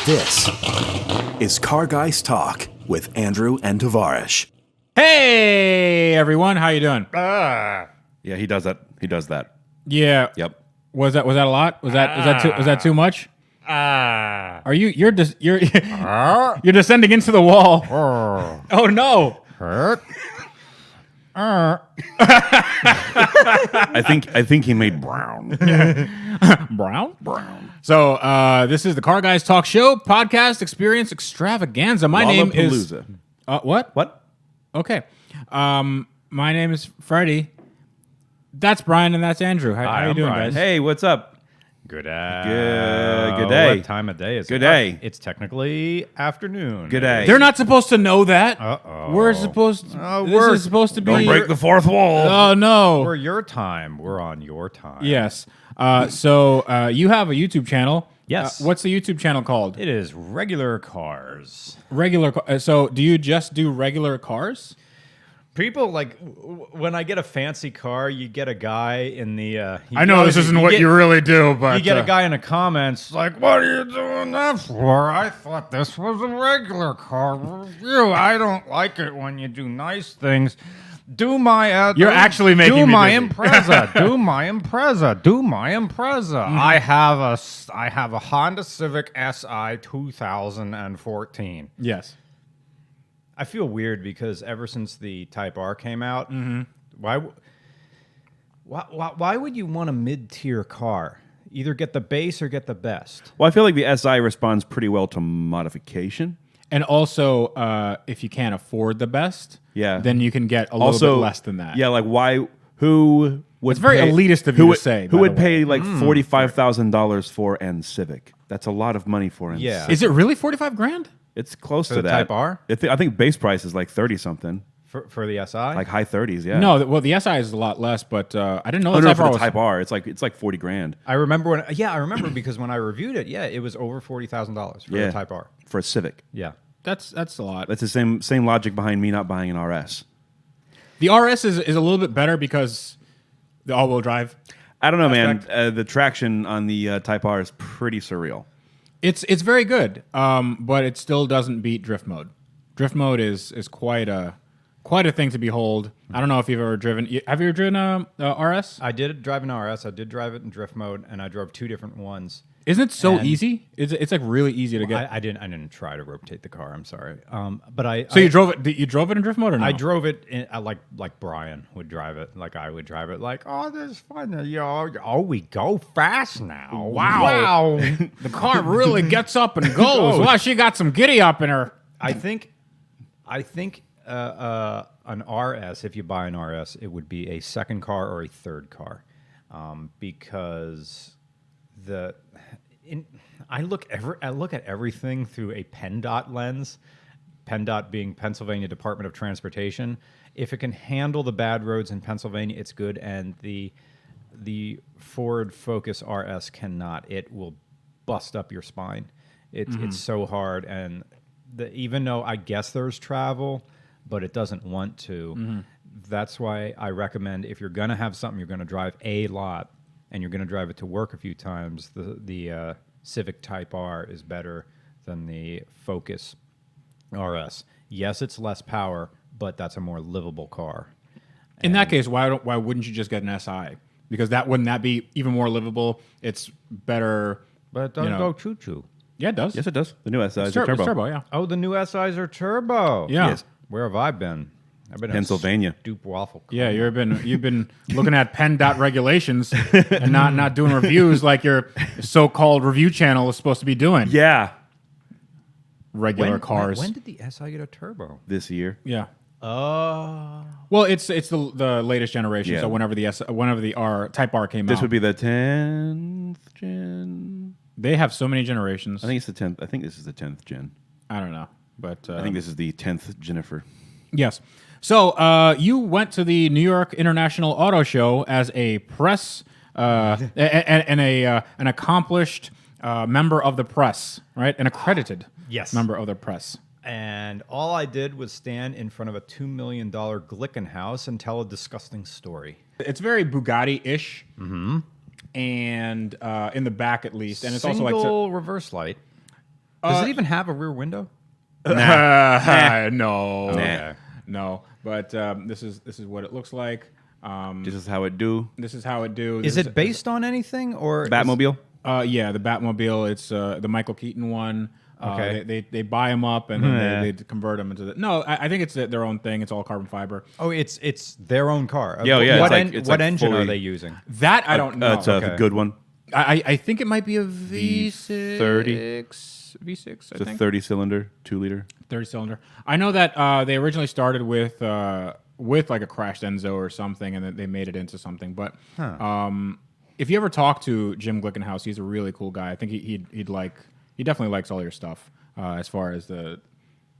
This is Car Guys Talk with Andrew and Tavarish. Hey everyone, how you doing? Yeah, he does that. He does that. Yeah. Yep. Was that a lot? Was that too much? Are you're descending into the wall? Oh no! I think he made brown. Brown. So this is the Car Guys Talk Show podcast experience extravaganza. My name is what? What? Okay. My name is Freddie. That's Brian and that's Andrew. How you doing, Brian. guys? Hey, what's up? Good day. What time of day is Good it? day. It's technically afternoon. Good day. They're not supposed to know that. Uh-oh. We're supposed. This is supposed to be. Don't break the fourth wall. Oh no. We're your time. We're on your time. Yes. So you have a YouTube channel. Yes. What's the YouTube channel called? It is regular cars. So do you just do regular cars? People like when I get a fancy car, you get a guy in the. I know this isn't what you really do, but you get a guy in the comments like, "What are you doing that for? I thought this was a regular car review. I don't like it when you do nice things. Do my You're actually making do me my busy. Impreza. Do my Impreza. Do my Impreza. Mm-hmm. I have a Honda Civic Si 2014. Yes. I feel weird because ever since the Type R came out, why would you want a mid-tier car? Either get the base or get the best. Well, I feel like the SI responds pretty well to modification. And also, if you can't afford the best, then you can get a little bit less than that. Yeah, like why? Who would? It's very elitist of you to say. Who would pay like $45,000 for an Civic? That's a lot of money for an Yeah. Civic. Is it really $45,000? It's close to the that. Type R? I think base price is like 30 something, For the SI? like high 30s. Yeah. No, well, the SI is a lot less, but I didn't know Oh, the no, Type for R the was. Type R, it's like 40 grand I remember because when I reviewed it, it was over $40,000 for the Type R. for a Civic. Yeah. That's a lot. That's the same logic behind me not buying an RS. The RS is a little bit better because the all-wheel drive. I don't know, man. The traction on the Type R is pretty surreal. It's very good, but it still doesn't beat drift mode. Drift mode is quite a thing to behold. I don't know if you've ever driven. Have you ever driven a RS? I did drive an RS. I did drive it in drift mode, and I drove two different ones. Isn't it so And- it's like really easy to get. I didn't try to rotate the car. I'm sorry. You drove it? You drove it in drift mode or no? I drove it like Brian would drive it, like I would drive it. Like, oh, this is fun. We go fast now. Wow. The car really gets up and goes. Wow, she got some giddy up in her. I think an RS, if you buy an RS, it would be a second car or a third car, because I look at everything through a PennDOT lens. PennDOT being Pennsylvania Department of Transportation. If it can handle the bad roads in Pennsylvania, it's good, and the Ford Focus RS cannot. It will bust up your spine. It's so hard, and even though I guess there's travel, but it doesn't want to. That's why I recommend if you're going to have something you're going to drive a lot and you're going to drive it to work a few times, the Civic Type R is better than the Focus RS. Yes, it's less power, but that's a more livable car. In that case, why wouldn't you just get an SI? Because wouldn't that be even more livable? It's better. But it doesn't go choo-choo. Yeah, it does. Yes, it does. The new SI is It's a turbo. It's turbo, yeah. Oh, the new SIs are turbo. Yeah. Yes. Where have I been? I've been Pennsylvania. in Dupe Waffle. Yeah, you've been looking at PennDOT regulations and not doing reviews like your so-called review channel is supposed to be doing. Yeah. Regular cars. When did the SI get a turbo? This year. Yeah. Oh. Well, it's the latest generation. Yeah. So whenever the Type R came out, This would be the 10th gen. they have so many generations. I think it's the 10th. I think this is the 10th gen. I don't know, but I think this is the 10th Jennifer. yes. So you went to the New York International Auto Show as a press and an accomplished member of the press, right? An accredited member of the press. And all I did was stand in front of a $2 million Glickenhaus and tell a disgusting story. It's very Bugatti-ish, and in the back at least, and it's also like reverse light. Does it even have a rear window? No, Nah. no. But this is what it looks like. This is how it do. This is how it do. Is it based on anything or Batmobile? Yeah, the Batmobile. It's the Michael Keaton one. Okay. They buy them up and then they convert them into the. No, I think it's their own thing. It's all carbon fiber. Oh, it's their own car. Yeah. What, It's what like engine are fully- they using? That I don't know. It's a good one. I think it might be a V6. 30. V6. It's I a think 30-cylinder, 2-liter. 30-cylinder. I know that they originally started with like a crashed Enzo or something, and then they made it into something. But if you ever talk to Jim Glickenhaus, he's a really cool guy. I think he definitely likes all your stuff as far as the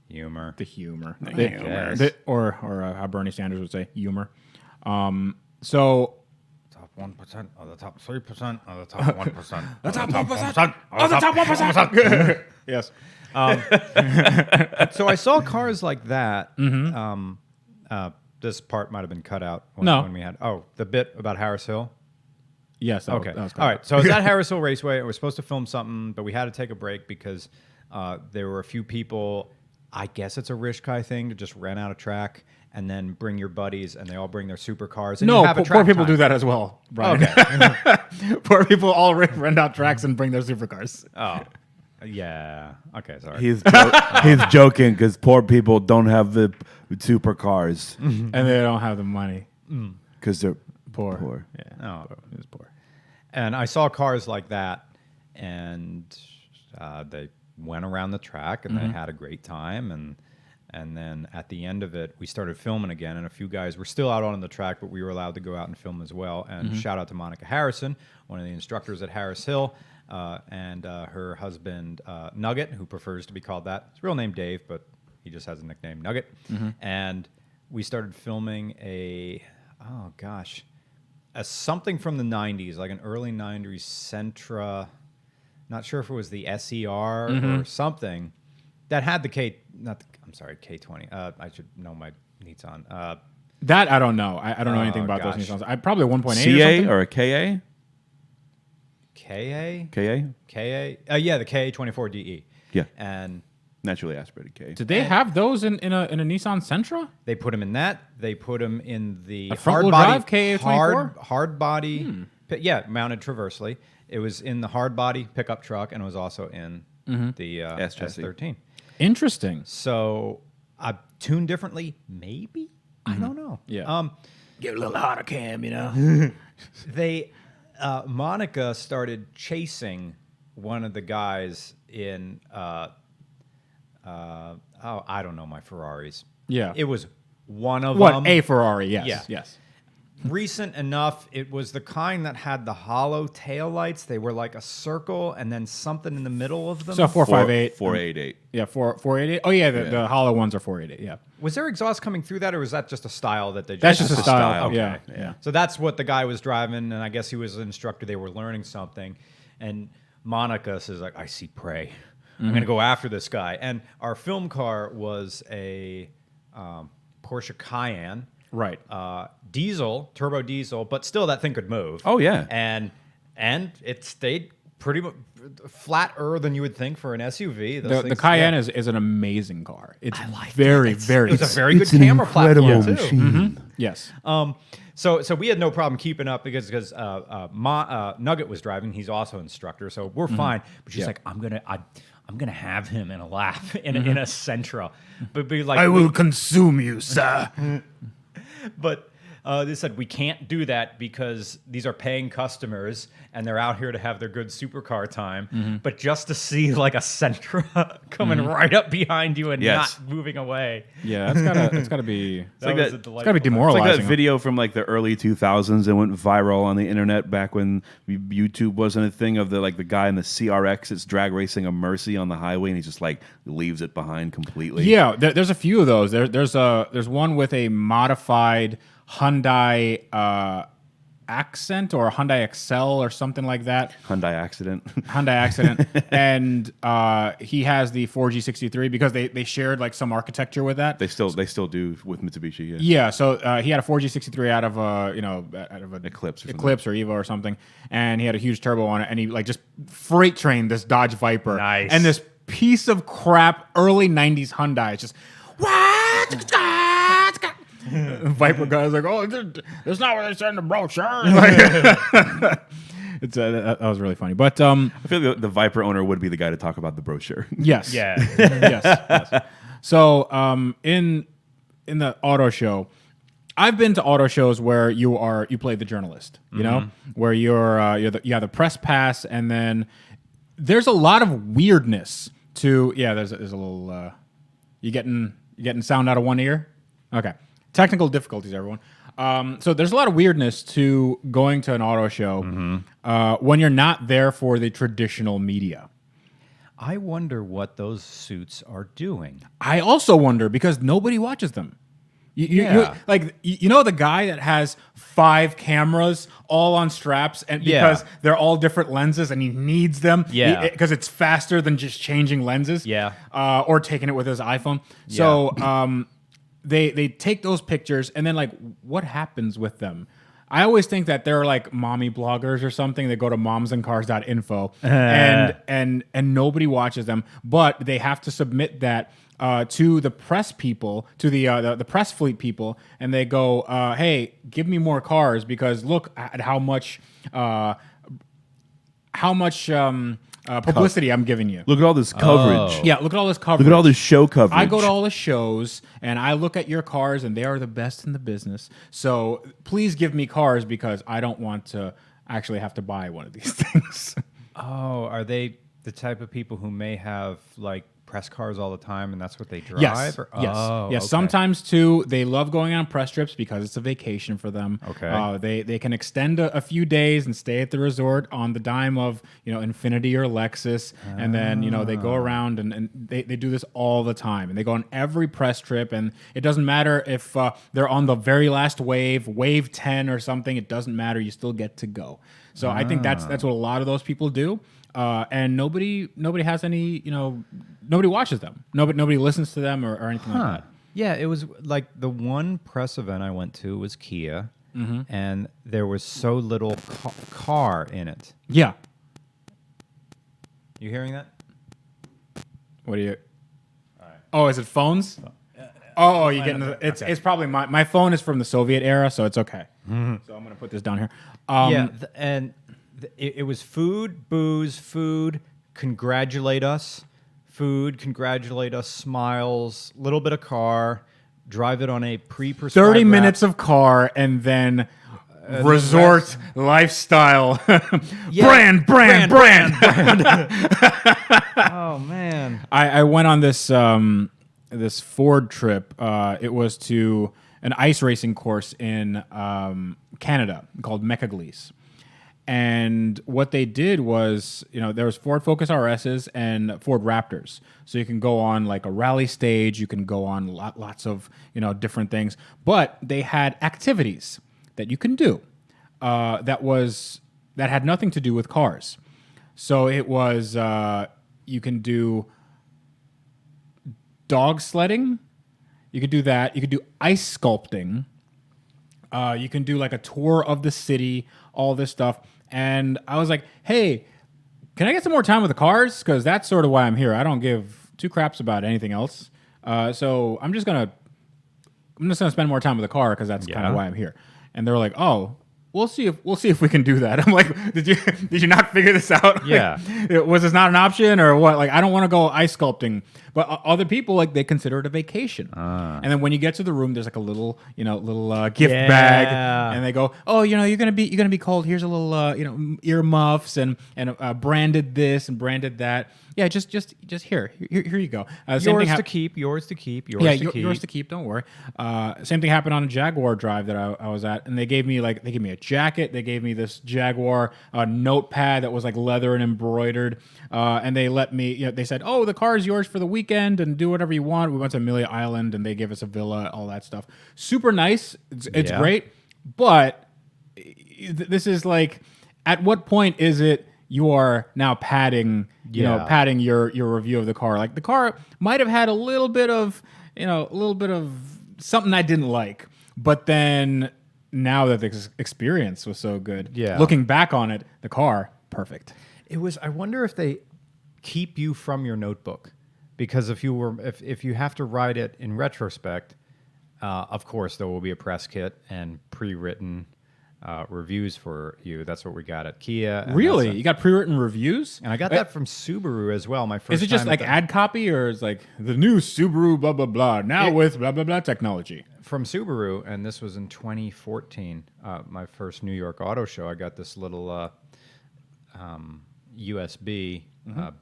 Humor. humor, Yes. or how Bernie Sanders would say humor. So Top 1% or the top 3% or the top 1%. the top 1%. Oh, the top 1%. Yes. So I saw cars like that. This part might have been cut out when we had the bit about Harris Hill. Yes. Okay. That was All right. So I was at Harris Hill Raceway. We were supposed to film something, but we had to take a break because there were a few people. I guess it's a rich guy thing to just rent out a track and then bring your buddies, and they all bring their supercars. And you No, have a poor track people time. do that as well, Brian. Okay. Poor people all rent out tracks and bring their supercars. Oh, yeah. Okay. Sorry. He's joking because poor people don't have the supercars And they don't have the money. because they're Poor. Yeah. Oh. It's poor. And I saw cars like that, and they went around the track, and they had a great time. And then at the end of it, we started filming again, and a few guys were still out on the track, but we were allowed to go out and film as well. And shout out to Monica Harrison, one of the instructors at Harris Hill, and her husband, Nugget, who prefers to be called that. His real name, Dave, but he just has a nickname, Nugget. And we started filming a something from the 90s, like an early 90s Sentra. Not sure if it was the SER or something that had the K20. I should know my Nissan. That I don't know. I don't know anything about gosh. those Nissans. I probably 1.8 or CA something. or a KA? KA? KA? Yeah, the KA24DE. Yeah. And Naturally aspirated KA. Did they have those in a Nissan Sentra? they put them in that. They put them in the A front-wheel drive KA24? hard body. Mounted traversely. It was in the hard body pickup truck, and it was also in the S-chassis. S13. Interesting. So I tuned differently, maybe. I don't know. Yeah. Get a little harder, Cam. You know. Monica started chasing one of the guys in. I don't know my Ferraris. Yeah. It was one of What them. a Ferrari? Yes. Yeah. Yes. Recent enough, it was the kind that had the hollow taillights. They were like a circle and then something in the middle of them. So 458. 488. Yeah. 488. Oh yeah. The hollow ones are 488. Yeah. Was there exhaust coming through that, or was that just a style that they? That's just a style. style. Yeah. Okay. Yeah. So that's what the guy was driving, and I guess he was an instructor. They were learning something, and Monica says, "Like, I see prey. I'm going to go after this guy." And our film car was a Porsche Cayenne, Right. diesel, turbo diesel, but still that thing could move. Oh, yeah. and it stayed pretty much flatter than you would think for an SUV. Those The things- Cayenne yeah. is an amazing car. It's like very, that. very. It was a very good camera platform too. Yes. So we had no problem keeping up because Nugget was driving. He's also instructor, so we're fine. But she's Yeah. like, I'm gonna have him in a lap in a Sentra, but be like, I will consume you, sir. But they said we can't do that because these are paying customers and they're out here to have their good supercar time. But just to see like a Sentra coming right up behind you and Yes. not moving away, Yeah, it's gotta be. that like was that- a It's delightful gotta be time. demoralizing. It's like that video from like the early 2000s that went viral on the internet back when YouTube wasn't a thing, of the guy in the CRX that's drag racing a Mercy on the highway and he just like leaves it behind completely. Yeah, there's a few of those. There's one with a modified Hyundai Accent or a Hyundai Excel or something like that. Hyundai accident. Hyundai Accident, and he has the 4G63 because they shared like some architecture with that. they still do with Mitsubishi. Yeah. Yeah, so he had a 4G63 out of an Eclipse or something. Eclipse or Evo or something, and he had a huge turbo on it, and he like just freight trained this Dodge Viper. Nice. And this piece of crap early 90s Hyundai. It's just, Viper guy's like, oh, that's not what they said in the brochure. That was really funny. But I feel like the Viper owner would be the guy to talk about the brochure. yes. Yeah. yes. So in the auto show, I've been to auto shows where you play the journalist, you know, where you have the press pass, and then there's a lot of weirdness to there's a little you getting sound out of one ear? Okay. Technical difficulties, everyone. So there's a lot of weirdness to going to an auto show when you're not there for the traditional media. I wonder what those suits are doing. I also wonder because nobody watches them. You know the guy that has 5 cameras all on straps, and because they're all different lenses and he needs them because it's faster than just changing lenses or taking it with his iPhone. So they take those pictures, and then like what happens with them? I always think that they're like mommy bloggers or something. They go to momsandcars.info and nobody watches them, but they have to submit that to the press people, to the press fleet people, and they go, "Hey, give me more cars because look at how much publicity I'm giving you. Look at all this coverage. Yeah, look at all this coverage. Look at all this show coverage. I go to all the shows and I look at your cars, and they are the best in the business. So please give me cars because I don't want to actually have to buy one of these things." Oh, are they the type of people who may have like press cars all the time, and that's what they drive? Yes. Or? Yes. Oh, yes. okay. Sometimes too, they love going on press trips because it's a vacation for them. Okay. They can extend a few days and stay at the resort on the dime of Infiniti or Lexus, and then they go around and they do this all the time, and they go on every press trip, and it doesn't matter if they're on the very last wave 10 or something. It doesn't matter. You still get to go. So I think that's what a lot of those people do. And nobody has any, nobody watches them. Nobody listens to them or anything like that. Yeah, it was like the one press event I went to was Kia, and there was so little car in it. Yeah. You hearing that? What are you? All right. Oh, is it phones? Oh, you getting it's probably my phone is from the Soviet era, so it's okay. So I'm gonna put this down here. It was food, booze, food, congratulate us, smiles, little bit of car, drive it on a pre-prescribed 30 route. minutes of car, and then resort lifestyle. brand. Oh man! I went on this this Ford trip. It was to an ice racing course in Canada called Mechagleese. And what they did was, there was Ford Focus RSs and Ford Raptors. So you can go on like a rally stage, you can go on lots of, different things. But they had activities that you can do that had nothing to do with cars. So it was, you can do dog sledding. You could do that. You could do ice sculpting. You can do like a tour of the city, all this stuff. And I was like, hey, can I get some more time with the cars? Because that's sort of why I'm here. I don't give 2 craps about anything else. So I'm just gonna spend more time with the car because that's kind of why I'm here. And they're like, oh, we'll see if we can do that. I'm like, did you not figure this out? Yeah. Like, was this not an option or what? Like, I don't want to go ice sculpting, but other people they consider it a vacation. And then when you get to the room, there's like a little gift bag, and they go, oh, you're gonna be cold. Here's a little earmuffs and branded this and branded that. Yeah, just here you go. Yours to keep. Yours to keep. Don't worry. Same thing happened on a Jaguar drive that I was at, and they gave me a jacket. They gave me this Jaguar notepad that was like leather and embroidered, and they let me. They said, "Oh, the car is yours for the weekend, and do whatever you want." We went to Amelia Island, and they gave us a villa, all that stuff. Super nice. It's great, but this is like, at what point is it you are now padding your review of the car? Like, the car might have had a little bit of something I didn't like, but then now that the experience was so good, looking back on it, the car, perfect. It was. I wonder if they keep you from your notebook, because if you have to write it in retrospect, of course there will be a press kit and pre-written reviews for you. That's what we got at Kia. Really? You got pre-written reviews? And I got that from Subaru as well. My first. Is it just time like ad copy, or is like the new Subaru blah blah blah now with blah blah blah technology? From Subaru, and this was in 2014, my first New York Auto Show. I got this little USB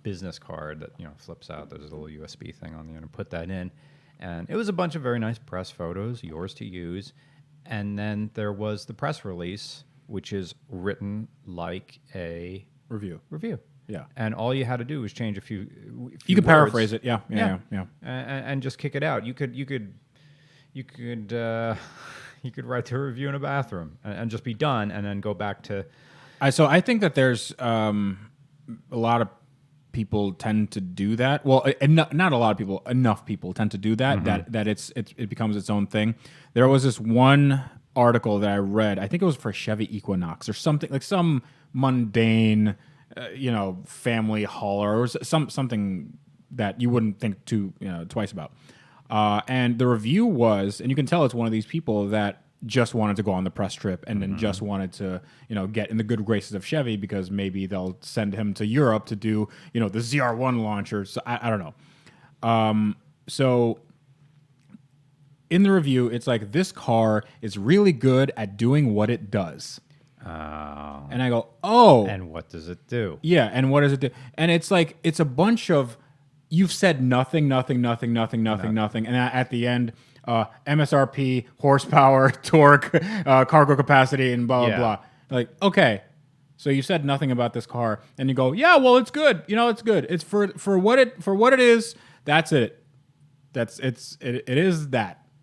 business card that flips out. There's a little USB thing on the end, and put that in, and it was a bunch of very nice press photos, yours to use, and then there was the press release, which is written like a Review. Yeah. And all you had to do was change a few You could words. paraphrase it. Yeah. And just kick it out. You could write the review in a bathroom and just be done, and then go back to. So I think that there's a lot of people tend to do that. Well, not a lot of people. Enough people tend to do that. That it becomes its own thing. There was this one article that I read. I think it was for Chevy Equinox or something, like some mundane, family hauler or something that you wouldn't think twice about. And the review was, and you can tell it's one of these people that just wanted to go on the press trip and then just wanted to, get in the good graces of Chevy because maybe they'll send him to Europe to do, the ZR1 launcher. So I don't know. So in the review, it's like, this car is really good at doing what it does. And I go, oh. And what does it do? Yeah, and what does it do? And it's like, it's a bunch of, you've said nothing, and at the end, MSRP, horsepower, torque, cargo capacity, and blah, blah, blah. Like, okay, so you said nothing about this car, and you go, yeah, well, it's good. It's good. It's for what it is. That's it. It is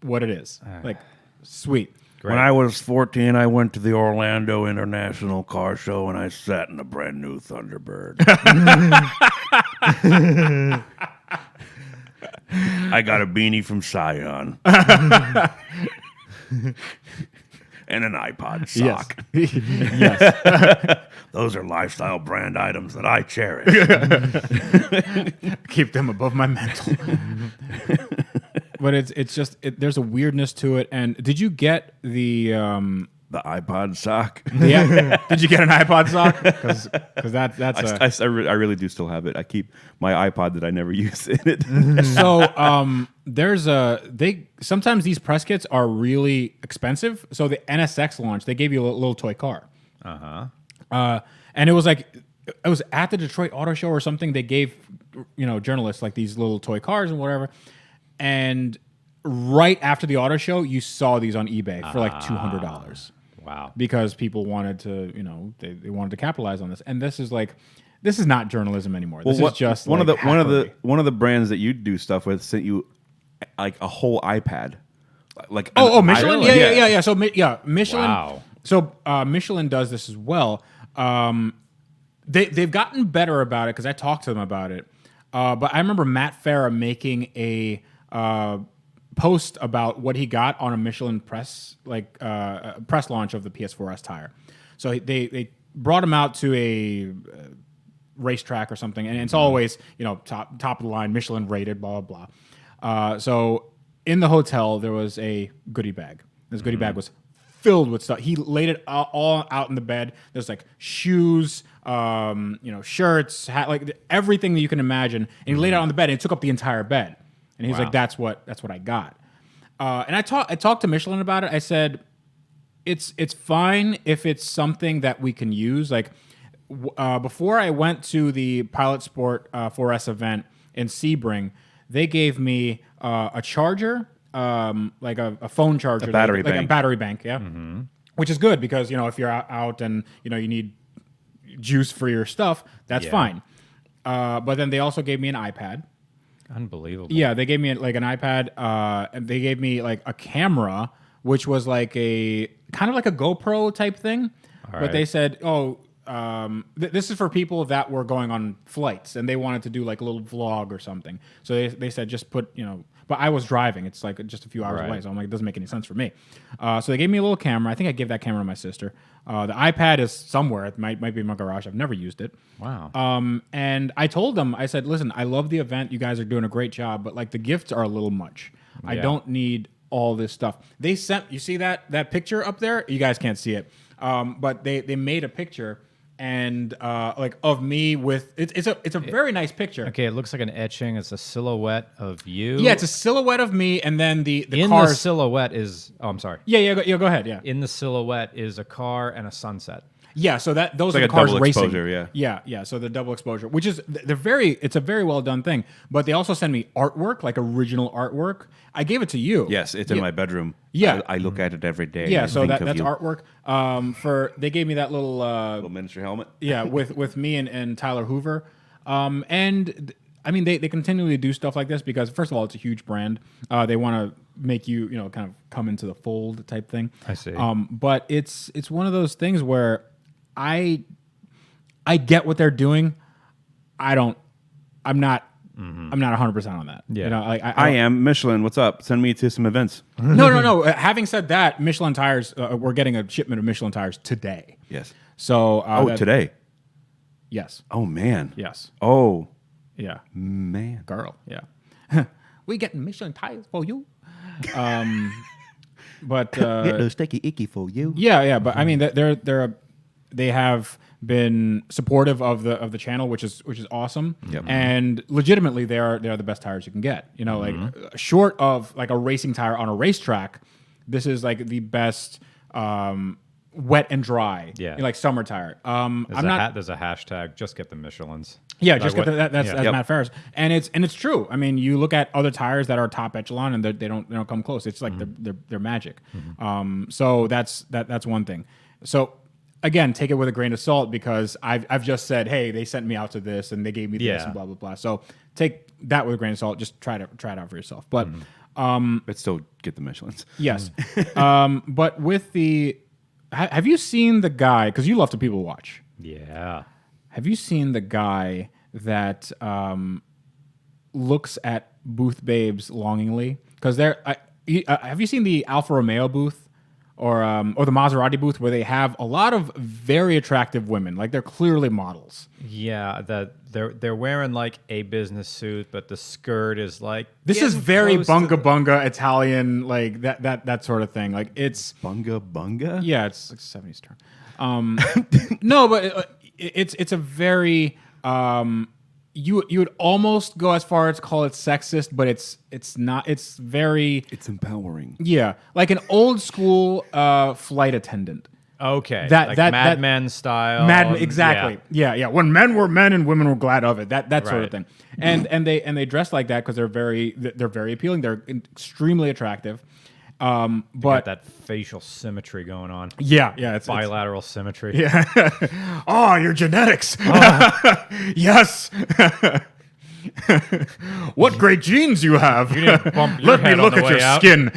what it is. Like, sweet. Great. When I was 14, I went to the Orlando International Car Show and I sat in a brand new Thunderbird. I got a beanie from Scion. And an iPod sock. Yes. Those are lifestyle brand items that I cherish. Keep them above my mantle. But it's just there's a weirdness to it. And did you get the iPod sock? Yeah. Did you get an iPod sock? Because that's I really do still have it. I keep my iPod that I never use in it. So there's sometimes these press kits are really expensive. So the NSX launch, they gave you a little toy car. And it was like, it was at the Detroit Auto Show or something. They gave journalists like these little toy cars and whatever. And right after the auto show, you saw these on eBay for like $200. Wow. Because people wanted to, they wanted to capitalize on this. And this is not journalism anymore. This is just one like one of the brands that you do stuff with sent you like a whole iPad. Like Michelin? Yeah. So Michelin. Wow. So Michelin does this as well. They've gotten better about it because I talked to them about it. But I remember Matt Farah making a post about what he got on a Michelin press launch of the PS4S tire. So they brought him out to a racetrack or something, and it's always top of the line, Michelin rated, blah blah blah. So in the hotel there was a goodie bag. This goodie bag was filled with stuff. He laid it all out in the bed. There's like shoes, shirts, hat, like everything that you can imagine. And he laid it out on the bed, and it took up the entire bed. And he's like, "That's what I got." And I talked to Michelin about it. I said, "It's fine if it's something that we can use." Like before I went to the Pilot Sport 4S event in Sebring, they gave me a charger. Like a phone charger, a battery like bank. a battery bank, yeah, which is good because if you're out and you need juice for your stuff, that's fine. But then they also gave me an iPad. Unbelievable. Yeah, they gave me like an iPad, and they gave me like a camera, which was like a kind of like a GoPro type thing. But they said, this is for people that were going on flights and they wanted to do like a little vlog or something. So they said just put, but I was driving. It's like just a few hours away. So I'm like, it doesn't make any sense for me. So they gave me a little camera. I think I gave that camera to my sister. The iPad is somewhere. It might be in my garage. I've never used it. Wow. And I told them, I said, listen, I love the event. You guys are doing a great job, but like the gifts are a little much. I don't need all this stuff. They sent, you see that picture up there? You guys can't see it. But they made a picture and like of me with it's a very nice picture. Okay, it looks like an etching. It's a silhouette of you. Yeah, it's a silhouette of me, and then the in cars. the silhouette is. Oh, I'm sorry. Yeah, go ahead. Yeah. In the silhouette is a car and a sunset. Yeah, so those like are the cars double racing. exposure, Yeah. So the double exposure, which is it's a very well done thing. But they also send me artwork, like original artwork. I gave it to you. Yes, it's in my bedroom. Yeah. I look at it every day. Yeah, and so think of that's you. artwork. They gave me that little Little miniature helmet. yeah, with me and Tyler Hoover. And I mean, they continually do stuff like this because, first of all, it's a huge brand. They want to make you, kind of come into the fold type thing. I see. But it's one of those things where I get what they're doing. I'm not 100% on that. Yeah. I am. Michelin, what's up? Send me to some events. No. Having said that, Michelin tires, we're getting a shipment of Michelin tires today. Yes. So Today? Yes. Oh, man. Yes. Oh, Yeah. man. Girl. Yeah. We getting Michelin tires for you. But Get those sticky icky for you. yeah. But I mean, they have been supportive of the channel, which is awesome. Yep. And legitimately, they are the best tires you can get. Like short of like a racing tire on a racetrack, this is like the best wet and dry. Yeah. Like summer tire. There's a hashtag. Just get the Michelin's. Yeah, just get that's Yep. Matt Ferris, and it's true. I mean, you look at other tires that are top echelon, and they don't come close. It's like they're magic. So that's one thing. So again, take it with a grain of salt because I've just said, hey, they sent me out to this, and they gave me this, and blah blah blah. So take that with a grain of salt. Just try it out for yourself. But But still get the Michelin's. yes, but with the, have you seen the guy? Because you love to people watch. Yeah. Have you seen the guy that looks at booth babes longingly? Because have you seen the Alfa Romeo booth or the Maserati booth where they have a lot of very attractive women, like they're clearly models. Yeah, they're wearing like a business suit, but the skirt is like This is getting very close to bunga bunga Italian, like that sort of thing. Like it's Bunga? yeah, it's like 70s term. No, but it's a very you would almost go as far as call it sexist, but it's not. It's very It's empowering. yeah, like an old school flight attendant. Okay, That- like that- Mad that- Men style. Exactly. Yeah. When men were men and women were glad of it. That sort of Right. thing. And they dress like that because they're very appealing. They're extremely attractive. Got But that facial symmetry going on. yeah, it's Bilateral symmetry. Yeah. Oh, your genetics. Yes. What great genes you have. You didn't bump your Let me head on look the at way your out. skin.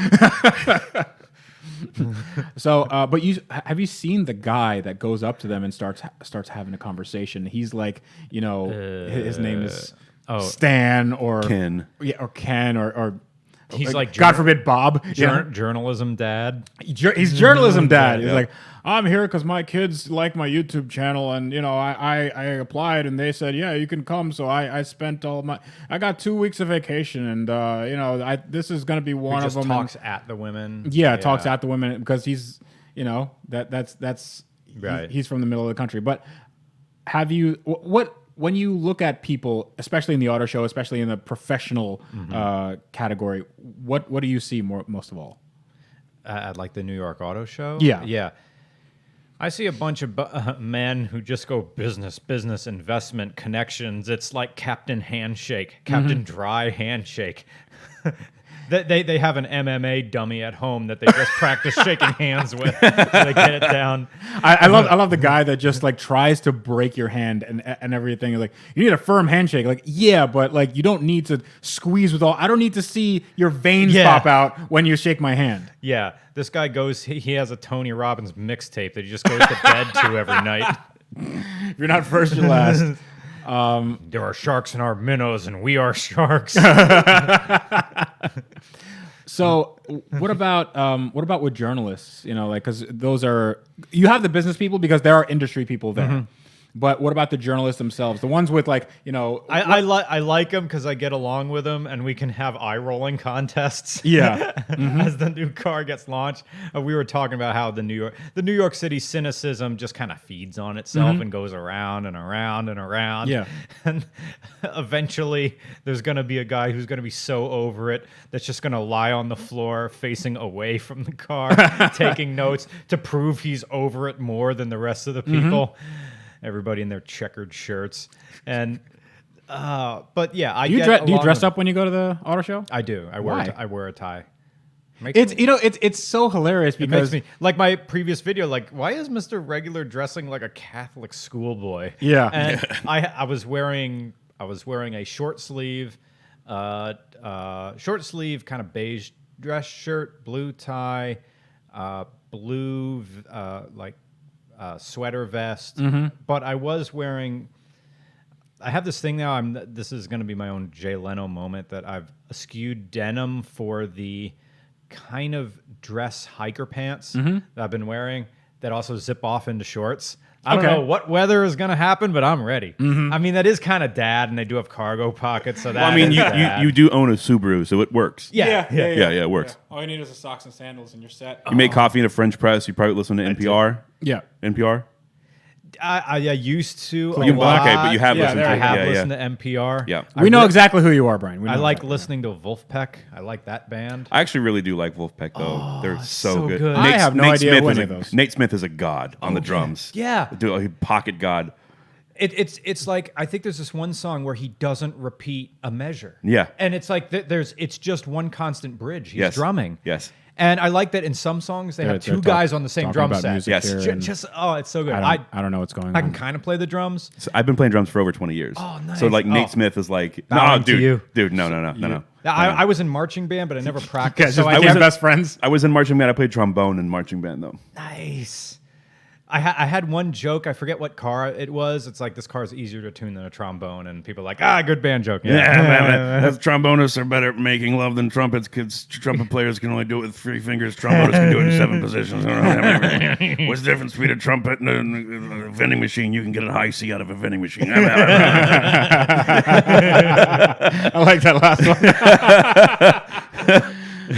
So, but have you seen the guy that goes up to them and starts having a conversation? He's like, his name is Stan or Ken. Yeah, or Ken or He's like God forbid Bob. journalism dad. He's journalism dad. He's Yeah. like, I'm here because my kids like my YouTube channel, and I applied, and they said, yeah, you can come. So I spent I got 2 weeks of vacation, and this is gonna be one He of just them. talks at the women. Yeah, talks at the women because he's that's Right. He's from the middle of the country. But have you when you look at people, especially in the auto show, especially in the professional category, what do you see most of all? At like the New York Auto Show. Yeah. I see a bunch of men who just go business, investment, connections. It's like Captain Handshake, Captain Dry Handshake. They have an MMA dummy at home that they just practice shaking hands with. So they get it down. I love the guy that just like tries to break your hand and everything. Like, you need a firm handshake. Like, yeah, but like you don't need to squeeze with all. I don't need to see your veins pop out when you shake my hand. Yeah, this guy goes. He has a Tony Robbins mixtape that he just goes to bed to every night. If you're not first, you're last. There are sharks in our minnows, and we are sharks. So what about with journalists? You know, like because those are you have the business people because there are industry people there. But what about the journalists themselves? The ones with like, you know, I like them because I get along with them, and we can have eye rolling contests. Yeah, As the new car gets launched, we were talking about how the New York City cynicism just kind of feeds on itself and goes around and around and around. Yeah, and eventually there's going to be a guy who's going to be so over it that's just going to lie on the floor facing away from the car, taking notes to prove he's over it more than the rest of the people. Everybody in their checkered shirts, and but yeah, do you dress up when you go to the auto show? I do. I wear a tie. It's so hilarious It because makes me like my previous video. Like, why is Mr. Regular dressing like a Catholic schoolboy? Yeah. And I was wearing a short sleeve kind of beige dress shirt, blue tie, blue sweater vest, but I was wearing. I have this thing now. This is going to be my own Jay Leno moment that I've eschewed denim for the kind of dress hiker pants that I've been wearing that also zip off into shorts. I don't know what weather is going to happen, but I'm ready. I mean, that is kind of dad, and they do have cargo pockets, so that. Well, I mean, you do own a Subaru, so it works. Yeah, It works. All you need is the socks and sandals, and you're set. You make coffee in a French press. You probably listen to NPR. Yeah. NPR. I used to. Okay, but you have listened to I it. have Yeah, listened to NPR. Yeah. We know exactly who you are, Brian. We know I like exactly. listening to Wolfpack. I like that band. I actually really do like Wolfpack, though. They're so good. good. I have no idea who any of those. Nate Smith is a god on the drums. Yeah. Dude, a pocket god. It's like I think there's this one song where he doesn't repeat a measure. Yeah. And it's like it's just one constant bridge. He's Yes. drumming. Yes. And I like that in some songs they have two guys on the same talking drum about set. music Yes. here, and Just it's so good. I don't know what's going on. I can kind of play the drums. So I've been playing drums for over 20 years. Oh, nice. So like Nate Oh. Smith is like, Bowing no, to you. dude, no. I was in marching band, but I never practiced. just so I became was best friends. I was in marching band. I played trombone in marching band though. nice. I had one joke. I forget what car it was. It's like this car is easier to tune than a trombone, and people are like, good band joke. That's trombonists are better at making love than trumpets because trumpet players can only do it with 3 fingers. Trombonists can do it in 7 positions. What's the difference between a trumpet and a vending machine? You can get a high C out of a vending machine. I like that last one.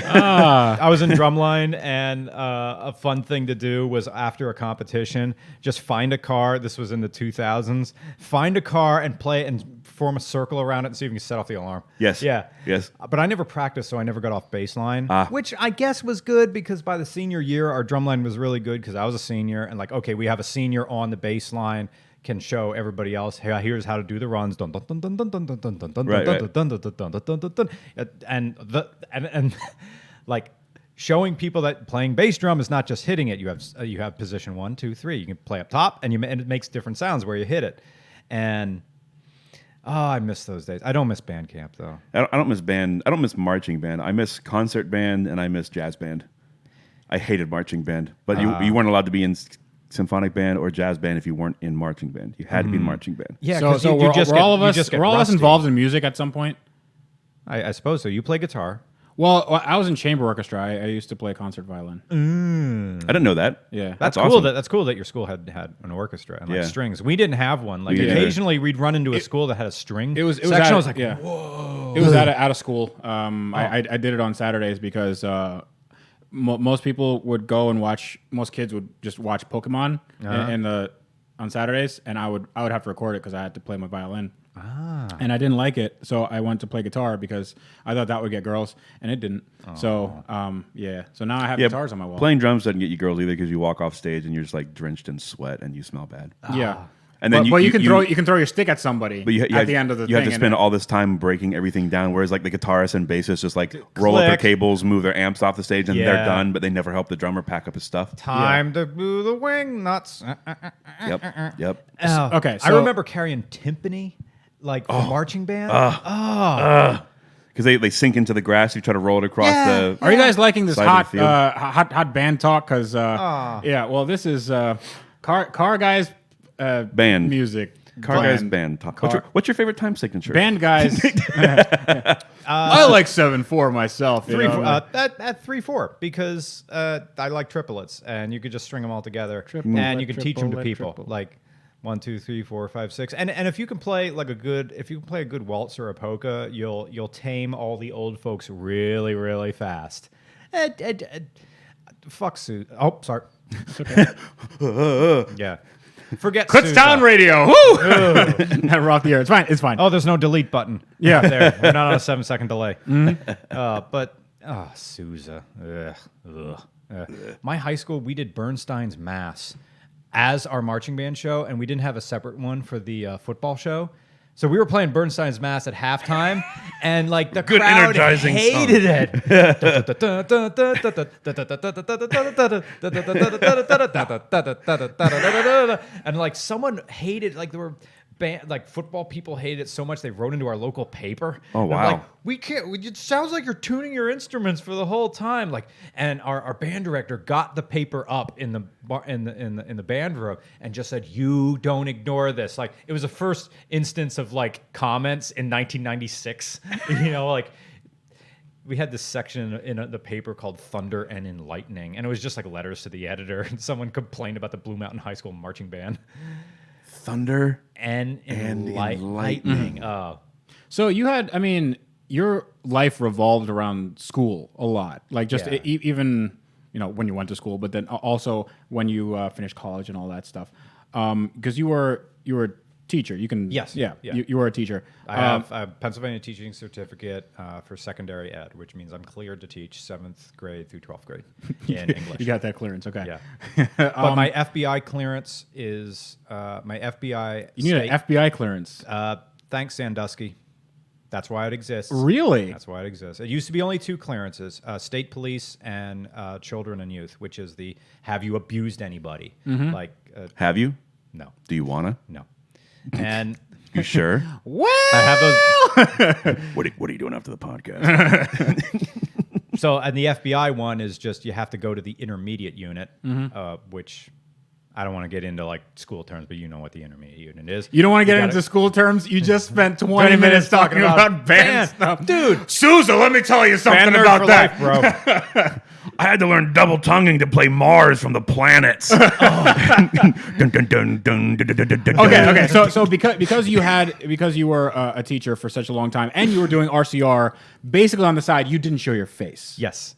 I was in drumline, and a fun thing to do was after a competition, just find a car. This was in the 2000s. Find a car and play and form a circle around it and see if you can set off the alarm. Yes. Yeah. Yes. But I never practiced, so I never got off bass line, which I guess was good because by the senior year, our drumline was really good because I was a senior, and like, okay, we have a senior on the bass line. Can show everybody else, hey, here's how to do the runs, dun dun dun dun dun dun dun dun dun dun Right, dun right. dun dun dun dun dun dun dun, and like showing people that playing bass drum is not just hitting it. You have position 1, 2, 3. You can play up top, and it makes different sounds where you hit it. And I miss those days. I don't miss band camp though. I don't miss band. I don't miss marching band. I miss concert band and I miss jazz band. I hated marching band, but you weren't allowed to be in symphonic band or jazz band if you weren't in marching band. You had to be in marching band. Yeah, So 'cause you we're just all of you us just get we're all of us rusty. involved in music at some point. I suppose so. You play guitar. Well, I was in chamber orchestra. I used to play concert violin. I didn't know that. Yeah. That's awesome. cool. That's cool that your school had an orchestra and like Yeah. strings. We didn't have one. Like We didn't. occasionally we'd run into a school that had a string. It was section. out, I was like, yeah. whoa. It was out of school. I did it on Saturdays because most people would go and watch. Most kids would just watch Pokemon on Saturdays, and I would have to record it because I had to play my violin. And I didn't like it, so I went to play guitar because I thought that would get girls, and it didn't. So so now I have guitars on my wall. Playing drums doesn't get you girls either because you walk off stage and you're just like drenched in sweat and you smell bad. Yeah. And then but you can throw your stick at somebody But at the end of the thing. you have to and spend it- all this time breaking everything down. Whereas like the guitarists and bassists just like roll up their Click. cables, move their amps off the stage, and they're Yeah. done. But they never help the drummer pack up his stuff. Time to do the wing nuts. Yep. Okay, I so- remember carrying timpani, like for marching band. Because they sink into the grass. You try to roll it across the. Are you guys liking this Side of the hot band talk? Because yeah, well, this is car guys Band. music. Car Guys Band Talk. What's your favorite time signature? Band guys. I like 7/4 myself. You know, like- At 3/4 because I like triplets and you could just string them all together and you can teach them to people like 1, 2, 3, 4, 5, 6. And if you can play like a good waltz or a polka, you'll tame all the old folks really really fast. Fuck Sue. Oh, sorry. Yeah. Forget Kutztown Radio. Woo! We're off the air. It's fine. It's fine. Oh, there's no delete button. Yeah. There. We're not on a 7-second delay. Sousa. My high school, we did Bernstein's Mass as our marching band show, and we didn't have a separate one for the football show. So we were playing Bernstein's Mass at halftime, and like the Good crowd energizing hated it. And like someone hated, like there were like football people hated it so much they wrote into our local paper. Oh, And wow. like, we can't. It sounds like you're tuning your instruments for the whole time. Like, and our band director got the paper up in the band room and just said, "You don't ignore this." Like, it was the first instance of like comments in 1996. You know, like we had this section in the paper called "Thunder and Enlightening," and it was just like letters to the editor. And someone complained about the Blue Mountain High School marching band. Thunder and enlightening. Oh. So you had, I mean, your life revolved around school a lot. Like just Yeah. even, you know, when you went to school, but then also when you finished college and all that stuff. Because you were a teacher. You can, Yes. yeah. Yeah. You were a teacher. I have a Pennsylvania teaching certificate for secondary ed, which means I'm cleared to teach 7th grade through 12th grade in English. You got that clearance, okay? Yeah. But my FBI clearance is my FBI. You need an FBI clearance. Thanks, Sandusky. That's why it exists. Really? That's why it exists. It used to be only 2 clearances: state police and children and youth, which is the have you abused anybody? Like, Have you? no, Do you wanna? no. And You sure? Well, I have those. What are you doing after the podcast? So, and the FBI one is just you have to go to the intermediate unit, which I don't want to get into like school terms, but you know what the intermediate unit is. you don't want to get gotta- into school terms? You just spent 20 minutes talking about band stuff. Dude. Sousa, let me tell you something Band nerd about for that. life, bro. I had to learn double tonguing to play Mars from the planets. Okay. So because you were a teacher for such a long time and you were doing RCR, basically on the side, you didn't show your face. Yes.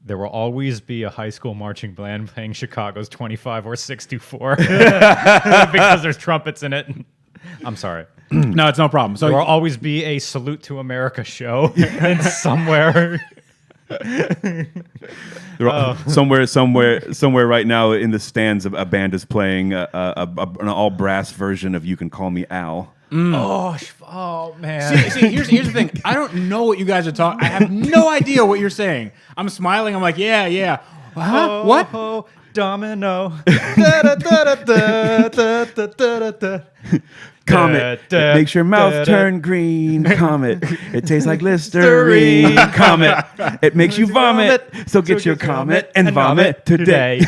There will always be a high school marching band playing Chicago's 25 or 624 because there's trumpets in it. I'm sorry. No, it's no problem. So There will always be a Salute to America show in somewhere. Somewhere right now in the stands, a band is playing an all brass version of "You Can Call Me Al." Oh man. see, here's the thing. I don't know what you guys are talking. I have no idea what you're saying. I'm smiling. I'm like, yeah. Huh? What? Oh, domino. Comet, it makes your mouth turn green. Comet, it tastes like Listerine. Comet, it makes you vomit. So get your comet and vomit today.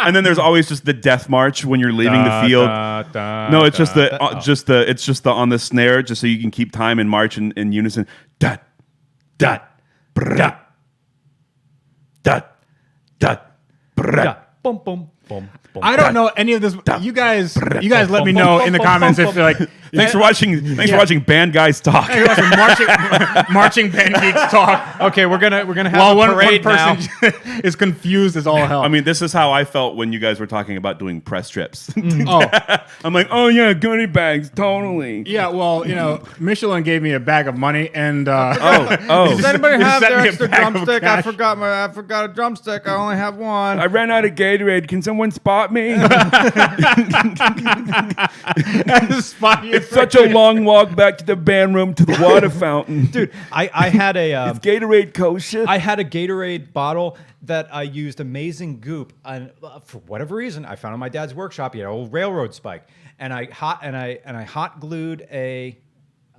And then there's always just the death march when you're leaving the field. No, it's just the on the snare, just so you can keep time and march in unison. Dot, dot, dot, dot, dot, dot. Boom, boom, boom, boom. I don't know any of this. You guys let me know in the comments if you're like. Thanks for watching Band Guys Talk. marching band geeks talk. Okay, we're gonna have While a one parade now. person is confused as all hell. I mean, this is how I felt when you guys were talking about doing press trips. oh I'm like, oh yeah, goodie bags, totally. yeah. Well, Michelin gave me a bag of money, and Does anybody Just have sent their me a extra bag of drumstick? I cash. forgot a drumstick. I only have one. I ran out of Gatorade. Can someone spot me? It's such a long walk back to the band room to the water fountain. Dude, I had a Is Gatorade kosher? I had a Gatorade bottle that I used amazing goop, and for whatever reason, I found in my dad's workshop. He had an old railroad spike, and I hot glued a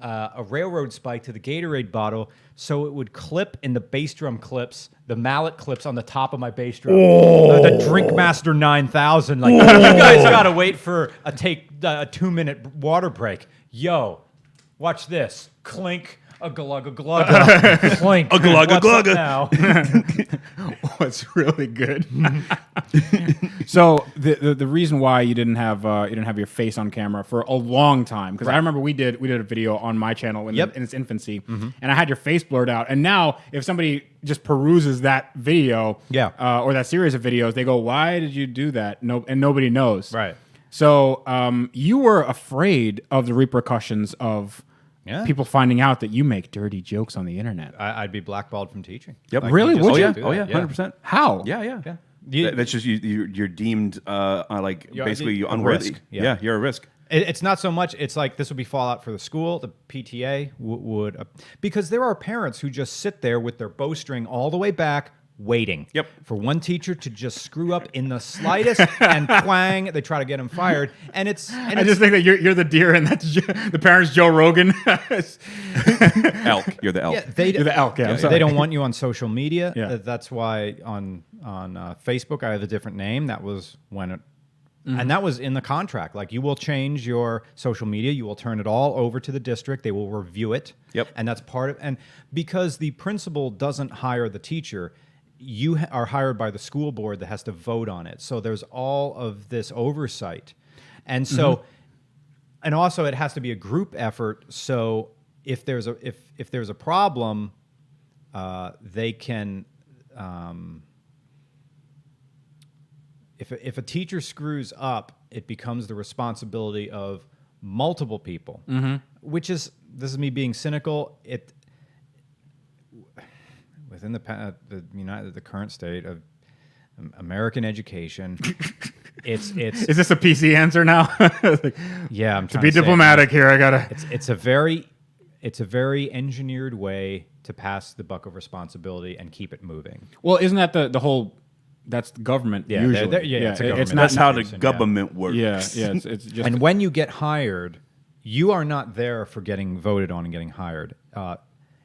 a railroad spike to the Gatorade bottle, so it would clip in the bass drum clips, the mallet clips on the top of my bass drum. The Drinkmaster 9000. Like, you guys gotta wait for a 2-minute water break. Yo, watch this. Clink. A glugga glugga. Clink. A glugga glugga. Now? What's really good. So the reason why you didn't have your face on camera for a long time, because I remember we did a video on my channel in its infancy, and I had your face blurred out. And now if somebody just peruses that video, or that series of videos, they go, "Why did you do that?" And nobody knows. Right. So you were afraid of the repercussions of people finding out that you make dirty jokes on the internet. I'd be blackballed from teaching. Yep. Like, Really? Would you? Oh yeah, 100%. How? Yeah. Yeah. That's just you're deemed basically a unworthy. risk. Yeah. You're a risk. It's not so much. It's like this would be fallout for the school. The PTA would because there are parents who just sit there with their bowstring all the way back, waiting for one teacher to just screw up in the slightest and twang. They try to get him fired, and I just think that you're the deer and that's the parents Joe Rogan. Elk. You're the elk. You're the elk. Yeah, I'm sorry. They don't want you on social media. Yeah. That's why on Facebook I have a different name. That was when it. And that was in the contract. Like, you will change your social media. You will turn it all over to the district. They will review it. Yep. And that's part of. And because the principal doesn't hire the teacher, you are hired by the school board that has to vote on it. So there's all of this oversight. And so, and also it has to be a group effort. So if there's a problem, they can. If a teacher screws up, it becomes the responsibility of multiple people, which is, this is me being cynical. Within the current state of American education, it's. Is this a PC answer now? Yeah, I'm to be diplomatic here. I gotta. It's a very engineered way to pass the buck of responsibility and keep it moving. Well, isn't that the whole? That's the government. Yeah, usually. it's a government. It's not That's how the government works. Yeah. It's just. And when you get hired, you are not there for getting voted on and getting hired.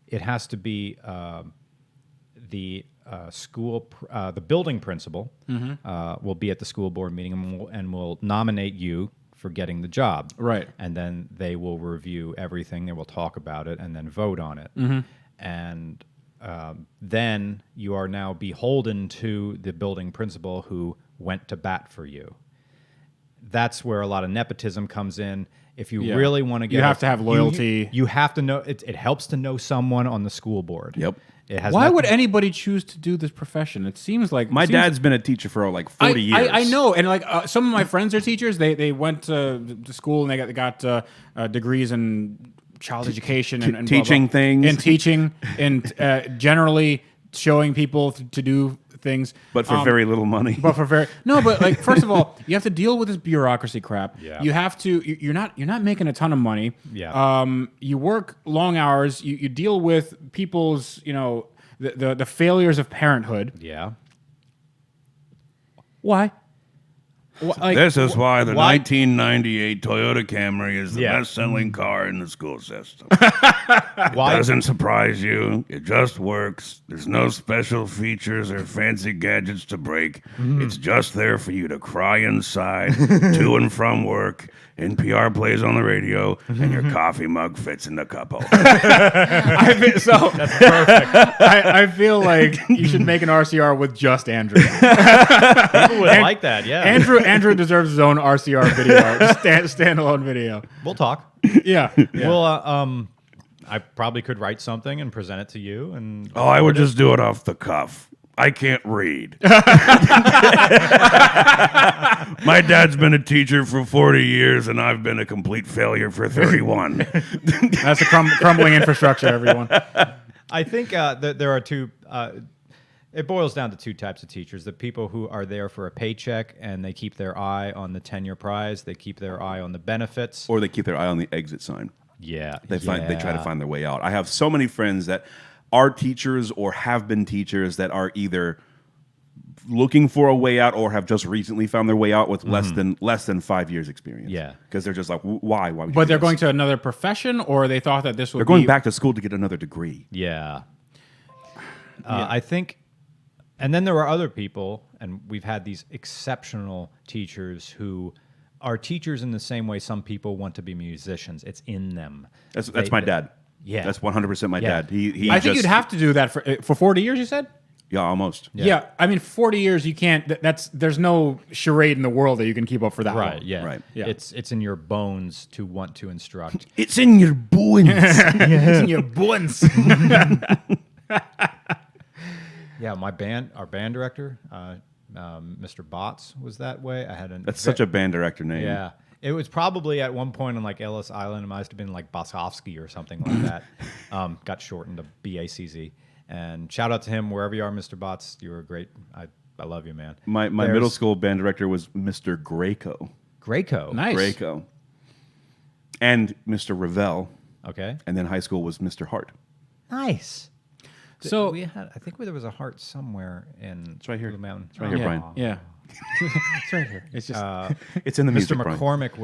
It has to be the school, the building principal will be at the school board meeting and will nominate you for getting the job. Right. And then they will review everything. They will talk about it and then vote on it. And then you are now beholden to the building principal who went to bat for you. That's where a lot of nepotism comes in. If you really want to get, you have to have loyalty. You have to know. It helps to know someone on the school board. Yep. It has. Why would anybody choose to do this profession? It seems like My dad's been a teacher for like 40 years. I know, and like some of my friends are teachers. They went to school and they got degrees in child education and teaching blah, blah, things and teaching and generally showing people to do things, but for very little money. But like, first of all, you have to deal with this bureaucracy crap. Yeah. You have to. You're not making a ton of money. Yeah. You work long hours. You deal with people's the failures of parenthood. Yeah. Why? This is why the why- 1998 Toyota Camry is the Yeah. best-selling car in the school system. Why? Doesn't surprise you. It just works. There's no special features or fancy gadgets to break. It's just there for you to cry inside, to and from work. NPR plays on the radio, and your coffee mug fits in the cup holder. That's perfect. I feel like you should make an RCR with just Andrew. People would like that. Yeah. Andrew deserves his own RCR video, just standalone video. We'll talk. Yeah. Well, I probably could write something and present it to you. And I would just do it off the cuff. I can't read. My dad's been a teacher for 40 years, and I've been a complete failure for 31. That's a crumbling infrastructure, everyone. I think that there are two. It boils down to two types of teachers: the people who are there for a paycheck and they keep their eye on the tenure prize, they keep their eye on the benefits, Or they keep their eye on the exit sign. Yeah, They try to find their way out. I have so many friends that are teachers or have been teachers that are either looking for a way out or have just recently found their way out with less than 5 years experience. Yeah. Because they're just like, why? Why would you But do they're this? going to another profession, or they thought that this would They're going be back to school to get another degree. Yeah. I think, and then there are other people, and we've had these exceptional teachers who are teachers in the same way some people want to be musicians. It's in them. That's my dad. Yeah. That's 100% my Yeah. dad. He I think just- you'd have to do that for 40 years. You said. Yeah, almost. Yeah. I mean, 40 years you can't. There's no charade in the world that you can keep up for that Right. long. Yeah. Right. Yeah. It's in your bones to want to instruct. It's in your bones. It's in your bones. Yeah. Our band director, Mr. Botts, was that way. I had That's such a band director name. Yeah. It was probably at one point on like Ellis Island. It must have been like Bosovsky or something like that. Got shortened to BACZ. And shout out to him wherever you are, Mr. Botts. You were great. I love you, man. My middle school band director was Mr. Greco. Greco. Nice. Greco. And Mr. Ravel. Okay. And then high school was Mr. Hart. Nice. So we had, I think there was a heart somewhere in It's right here. Blue Mountain. It's right here, Brian. Yeah. It's right here. It's just. It's in the Mr. music, Brian. McCormick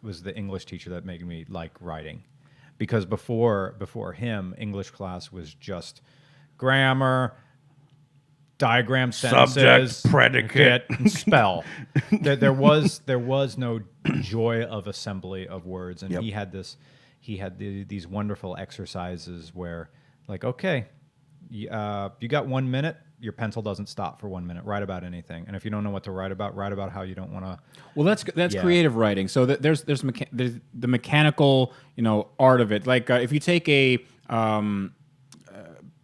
was the English teacher that made me like writing, because before him, English class was just grammar, diagram sentences, Subject, predicate. and spell. there was no joy of assembly of words, and Yep. he had these wonderful exercises where, like, okay, you got 1 minute. Your pencil doesn't stop for 1 minute. Write about anything, and if you don't know what to write about how you don't want to. Well, that's Yeah. creative writing. So there's the mechanical, art of it. Like if you take a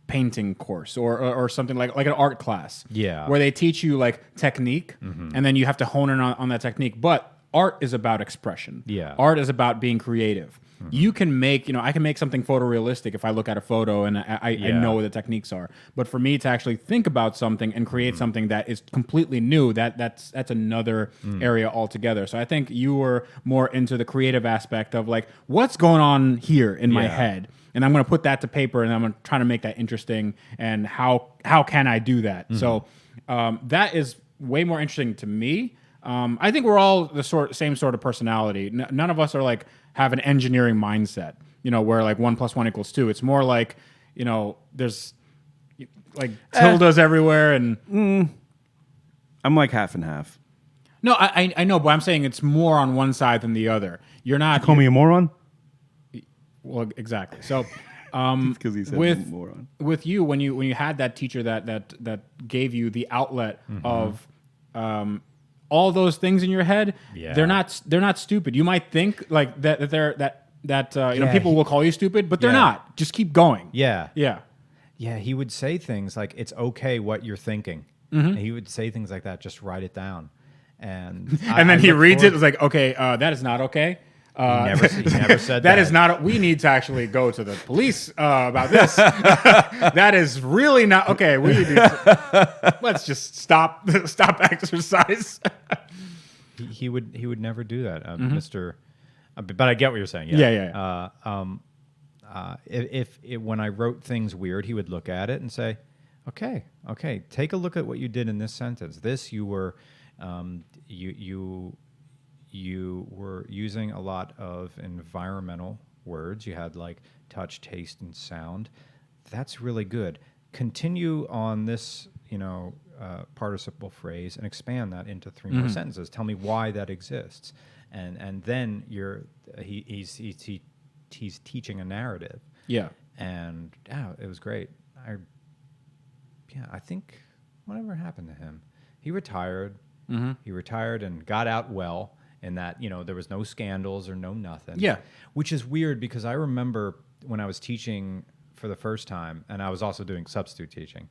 painting course or something like an art class, Yeah. where they teach you like technique, and then you have to hone in on that technique. But art is about expression. Yeah. Art is about being creative. You can make, I can make something photorealistic if I look at a photo and I know what the techniques are. But for me to actually think about something and create something that is completely new, that's another area altogether. So I think you were more into the creative aspect of like, what's going on here in my Yeah. head? And I'm going to put that to paper and I'm going to try to make that interesting. And how can I do that? So that is way more interesting to me. I think we're all the same sort of personality. None of us are like have an engineering mindset, where like 1 + 1 = 2. It's more like, there's like tildes everywhere. And I'm like half and half. no, I know, but I'm saying it's more on one side than the other. You're not. Call me a moron? Well, exactly. So, Because he said with moron. with you when you had that teacher that gave you the outlet of all those things in your head, Yeah. they're not stupid. You might think like that people will call you stupid, but they're Yeah. not. Just keep going. Yeah. Yeah. Yeah, he would say things like, "It's okay what you're thinking." And he would say things like that. Just write it down. And And then he reads it. It's like, okay, that is not okay. He never said that. That is not. We need to actually go to the police about this. That is really not okay. We need to, let's just stop exercise. He would never do that, Mr. But I get what you're saying. Yeah. If when I wrote things weird, he would look at it and say, "Okay, take a look at what you did in this sentence. This you were, you were using a lot of environmental words. You had like touch, taste, and sound. That's really good. Continue on this, participle phrase and expand that into 3 more sentences. Tell me why that exists." And then he's teaching a narrative. Yeah. And it was great. I think whatever happened to him, he retired. He retired and got out well, and that there was no scandals or no nothing. Yeah. Which is weird because I remember when I was teaching for the first time, and I was also doing substitute teaching,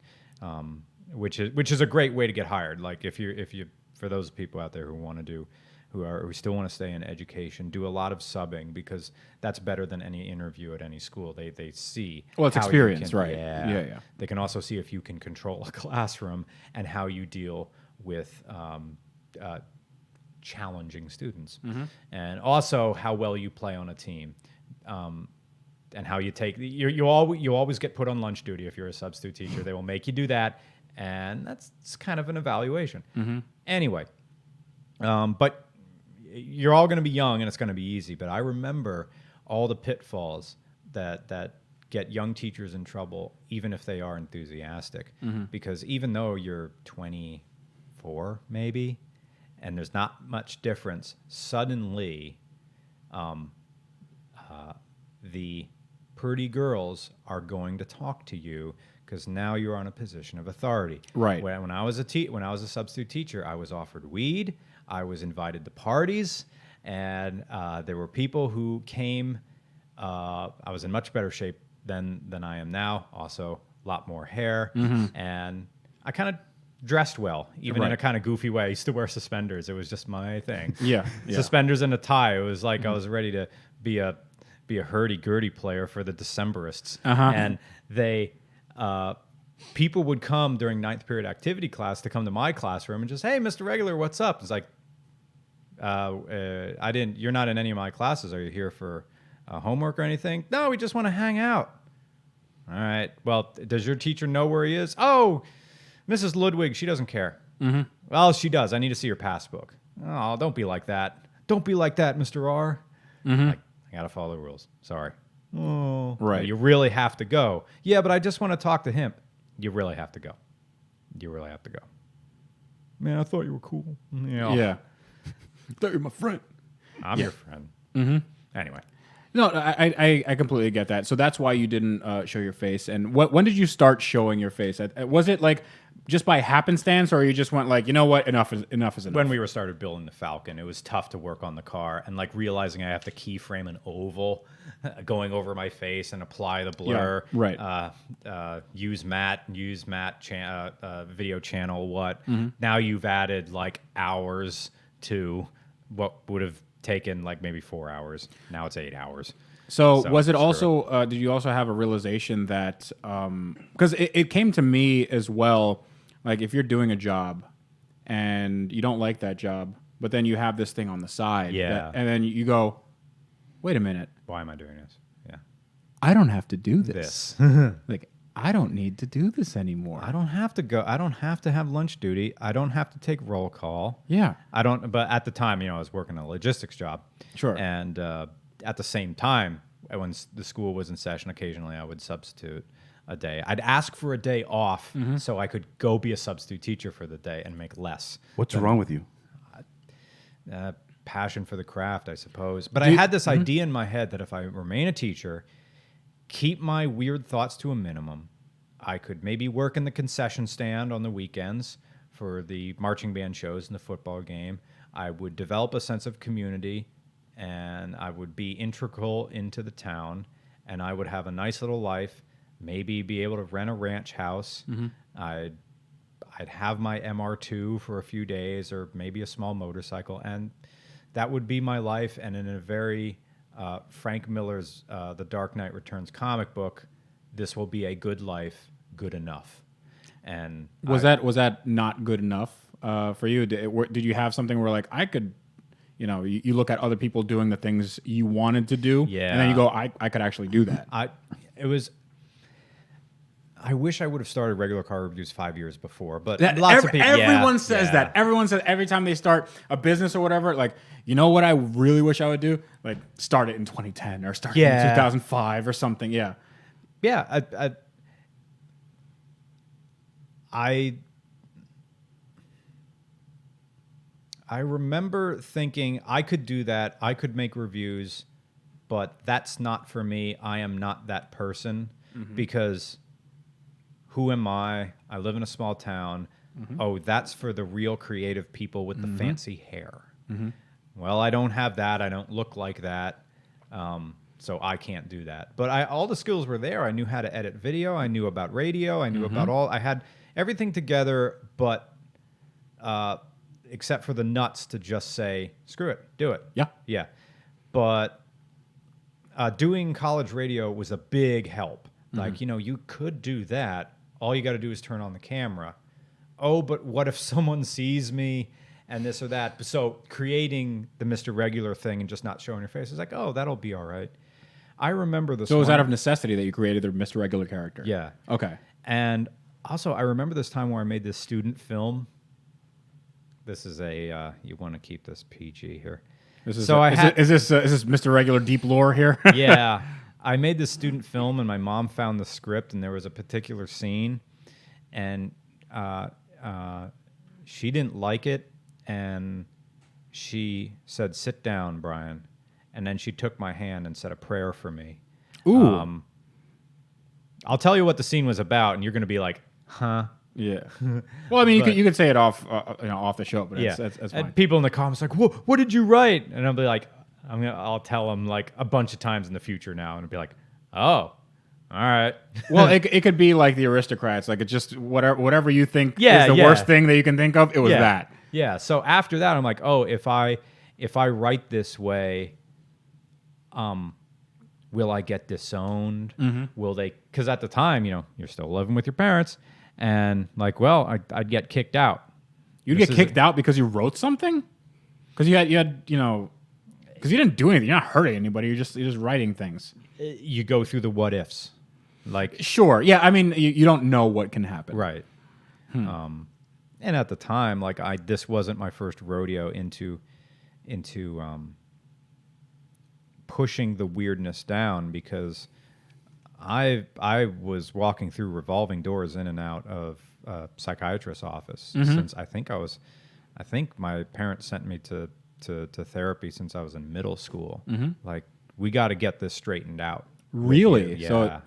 which is a great way to get hired. Like if you for those people out there who still want to stay in education, do a lot of subbing because that's better than any interview at any school. They see Well, it's how you experience, can- right? Yeah. Yeah. They can also see if you can control a classroom and how you deal with challenging students, and also how well you play on a team. And how you take you always get put on lunch duty if you're a substitute teacher. They will make you do that, and that's kind of an evaluation. Anyway, but you're all going to be young, and it's going to be easy. But I remember all the pitfalls that get young teachers in trouble, even if they are enthusiastic, because even though you're 24, maybe, and there's not much difference, suddenly the pretty girls are going to talk to you because now you're on a position of authority. Right. When I was a substitute teacher, I was offered weed. I was invited to parties, and there were people who came. I was in much better shape than I am now. Also, a lot more hair, and I kind of dressed well, even in a kind of goofy way. I used to wear suspenders. It was just my thing. Yeah. Suspenders and a tie. It was like I was ready to be a hurdy-gurdy player for the Decemberists. And they people would come during 9th period activity class to come to my classroom and just, hey, Mr. Regular, what's up? It's like, you're not in any of my classes. Are you here for homework or anything? No, we just want to hang out. All right. Well, does your teacher know where he is? Oh, Mrs. Ludwig, she doesn't care. Well, she does. I need to see your passbook. Oh, don't be like that. Don't be like that, Mr. R. I got to follow the rules. Sorry. Oh, Right. You really have to go. Yeah, but I just want to talk to him. You really have to go. You really have to go. Man, I thought you were cool. Yeah. I thought you were my friend. I'm your friend. Anyway. No, I completely get that. So that's why you didn't show your face. And when did you start showing your face? Was it like just by happenstance, or you just went like, you know what, enough is enough. When we started building the Falcon, it was tough to work on the car, and like realizing I have to keyframe an oval going over my face and apply the blur. Yeah, right. Use matte video channel. Now you've added like hours to what would have taken like maybe 4 hours. Now it's 8 hours. So was it also, did you also have a realization that, because it came to me as well, like if you're doing a job and you don't like that job, but then you have this thing on the side. Yeah. And then you go, wait a minute. Why am I doing this? Yeah. I don't have to do this. Like, I don't need to do this anymore. I don't have to go. I don't have to have lunch duty. I don't have to take roll call. Yeah. I don't, but at the time, I was working a logistics job. Sure. And at the same time, when the school was in session, occasionally I would substitute a day. I'd ask for a day off so I could go be a substitute teacher for the day and make less. What's wrong with you? Passion for the craft, I suppose. But I had this idea in my head that if I remain a teacher, keep my weird thoughts to a minimum, I could maybe work in the concession stand on the weekends for the marching band shows and the football game. I would develop a sense of community, and I would be integral into the town, and I would have a nice little life, maybe be able to rent a ranch house. I'd have my MR2 for a few days, or maybe a small motorcycle, and that would be my life. And in a very Frank Miller's The Dark Knight Returns comic book, this will be a good life, good enough. And was that not good enough for you? Did you have something where like I could, you look at other people doing the things you wanted to do, and then you go, I could actually do that. I wish I would have started regular car reviews 5 years before, but everyone says that. Everyone says every time they start a business or whatever, like, you know what I really wish I would do? Like, start it in 2010 or start it in 2005 or something. Yeah. Yeah. I remember thinking I could do that. I could make reviews, but that's not for me. I am not that person because who am I? I live in a small town. Oh, that's for the real creative people with the fancy hair. Well, I don't have that. I don't look like that. So I can't do that. But all the skills were there. I knew how to edit video. I knew about radio. I knew about I had everything together, but except for the nuts to just say, screw it, do it. Yeah. Yeah. But doing college radio was a big help. Like, you could do that. All you got to do is turn on the camera. Oh, but what if someone sees me and this or that? So creating the Mr. Regular thing and just not showing your face is like, oh, that'll be all right. I remember this. So it was out of necessity that you created the Mr. Regular character? Yeah. Okay. And Also, I remember this time where I made this student film. This is a you want to keep this PG here. This is So is this Mr. Regular Deep Lore here? Yeah, I made this student film, and my mom found the script, and there was a particular scene, and she didn't like it, and she said, "Sit down, Brian," and then she took my hand and said a prayer for me. Ooh. I'll tell you what the scene was about, and you're going to be like, "Huh." Yeah. Well, I mean, you could say it off off the show, but Yeah, that's fine. and people in the comments like, "What did you write?" And I'll be like, I'll tell them like a bunch of times in the future now, and I'll be like, "Oh, all right." Well, it could be like the Aristocrats, like it's just whatever you think Yeah, is the yeah. worst thing that you can think of. It was that. Yeah. So after that, I'm like, oh, if I write this way, will I get disowned? Will they? Because at the time, you're still living with your parents, and like, well, I'd get kicked out. You'd get kicked out because you wrote something? Because you had because you didn't do anything. You're not hurting anybody. You're just writing things. You go through the what ifs, like Sure. Yeah. I mean, you don't know what can happen. right. And at the time, like this wasn't my first rodeo into pushing the weirdness down, because I was walking through revolving doors in and out of a psychiatrist's office since I think my parents sent me to therapy since I was in middle school. Like, we got to get this straightened out. Really? Yeah. So,